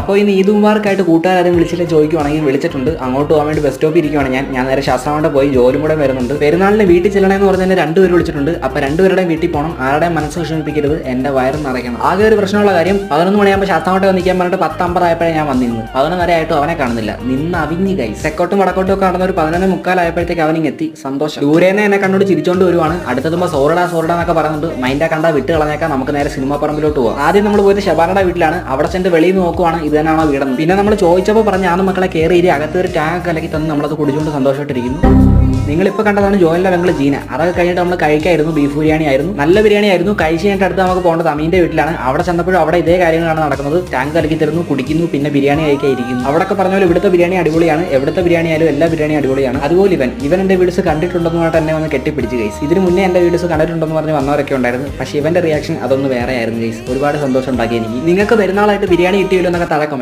അപ്പോൾ ഇന്ന് ഈദ് മുബാറക്കായിട്ട് കൂട്ടുകാരും വിളിച്ചിട്ട് ചോദിക്കുവാണെങ്കിൽ വിളിച്ചിട്ടുണ്ട്. അങ്ങോട്ട് പോകാൻ വേണ്ടി ബസ് സ്റ്റോപ്പിൽ ഇരിക്കുവാണ് ഞാൻ നേരെ ശാസ്താമണ്ട പോയി ജോലിയും കൂടെ വരുന്നുണ്ട്. പെരുന്നാളിന് വീട്ടിൽ ചെല്ലണമെന്ന് പറഞ്ഞാൽ രണ്ടുപേർ വിളിച്ചിട്ടുണ്ട്. അപ്പോൾ രണ്ടുപേരുടെയും വീട്ടിൽ പോകണം. ആരുടെയും മനസ്സ് വിഷമിപ്പിക്കരുത്, എൻ്റെ വയറും നിറയ്ക്കണം. ആകെ ഒരു പ്രശ്നമുള്ള കാര്യം 11 മണിയാകുമ്പോൾ ശാസ്താമണ്ട നിൽക്കാൻ പറഞ്ഞിട്ട് 10:50 ആയപ്പോഴേ ഞാൻ വന്നിരുന്നു. 11 വരെ ആയിട്ടും അവനെ കാണുന്നില്ല. നിന്ന് അവിഞ്ഞ് കൈ തെക്കോട്ടും വടക്കോട്ടും ഒക്കെ നടന്ന ഒരു 11:45 ആയപ്പോഴത്തേക്ക് അവനിങ് എത്തി. സന്തോഷം. ദൂരേന്ന് എന്നെ കണ്ടോട് ചിരിച്ചോണ്ട് വരുവാണ്. അടുത്തെത്തുമ്പോൾ സോറടാ എന്നൊക്കെ പറയുന്നുണ്ട്. മൈൻഡാ കണ്ടാ വിട്ട് കളഞ്ഞേക്കാൻ, നമുക്ക് നേരെ സിനിമാ പറമ്പിലോട്ട് പോകാം. ആദ്യം നമ്മൾ പോയത് ഷബാനയുടെ വീട്ടിലാണ്. അവിടെ ചെന്ന് വെളിയിൽ നോക്കുവാണ് ഇത് തന്നെയാണോ വീടെന്ന്. പിന്നെ നമ്മൾ ചോദിച്ചപ്പോൾ പറഞ്ഞ ആന്ന് മക്കളെ കയറി അകത്ത് ഒരു ടാങ്ക് കലക്കി തന്ന് നമ്മളത് കുടിച്ചുകൊണ്ട് സന്തോഷമായിട്ടിരിക്കുന്നു. നിങ്ങളിപ്പോൾ കണ്ടതാണ് ജോലിൻ്റെ പെങ്ങൾ ജീന. അതൊക്കെ കഴിഞ്ഞിട്ട് നമ്മൾ കഴിക്കായിരുന്നു. ബീഫ് ബിരിയാണി ആയിരുന്നു, നല്ല ബിരിയാണി ആയിരുന്നു. കഴിച്ച് കഴിഞ്ഞിട്ട് അടുത്ത് നമുക്ക് പോകേണ്ടത് അമീൻ്റെ വീട്ടിലാണ്. അവിടെ ചെന്നപ്പോഴും അവിടെ ഇതേ കാര്യങ്ങളാണ് നടക്കുന്നത്. ടാങ്ക് കലക്കി തരുന്നു, കുടിക്കുന്നു, പിന്നെ ബിരിയാണി കഴിക്കാതിരിക്കുന്നു. അവിടെയൊക്കെ പറഞ്ഞ പോലെ ഇവിടുത്തെ ബിരിയാണി അടിപൊളിയാണ്. എവിടുത്തെ ബിരിയാണി ആയാലും എല്ലാ ബിരിയാണി അടിപൊളിയാണ്. അതുപോലെ ഇവൻ എൻ്റെ വീഡിയോസ് കണ്ടിട്ടുണ്ടെന്ന് പറഞ്ഞിട്ട് എന്നെ വന്ന് കെട്ടിപ്പിടിച്ച് ഗൈസ്. ഇതിന് മുന്നേ എൻ്റെ വീഡിയോസ് കണ്ടിട്ടുണ്ടെന്ന് പറഞ്ഞ് വന്നവരൊക്കെ ഉണ്ടായിരുന്നു. പക്ഷേ ഇവൻ്റെ റിയാക്ഷൻ അതൊന്ന് വേറെ ആയിരുന്നു ഗൈസ്. ഒരുപാട് സന്തോഷം ഉണ്ടാക്കി എനിക്ക്. നിങ്ങൾക്ക് പെരുന്നാളായിട്ട് ബിരിയാണി കിട്ടിയല്ലോ എന്നൊക്കെ താഴെ കമന്റ്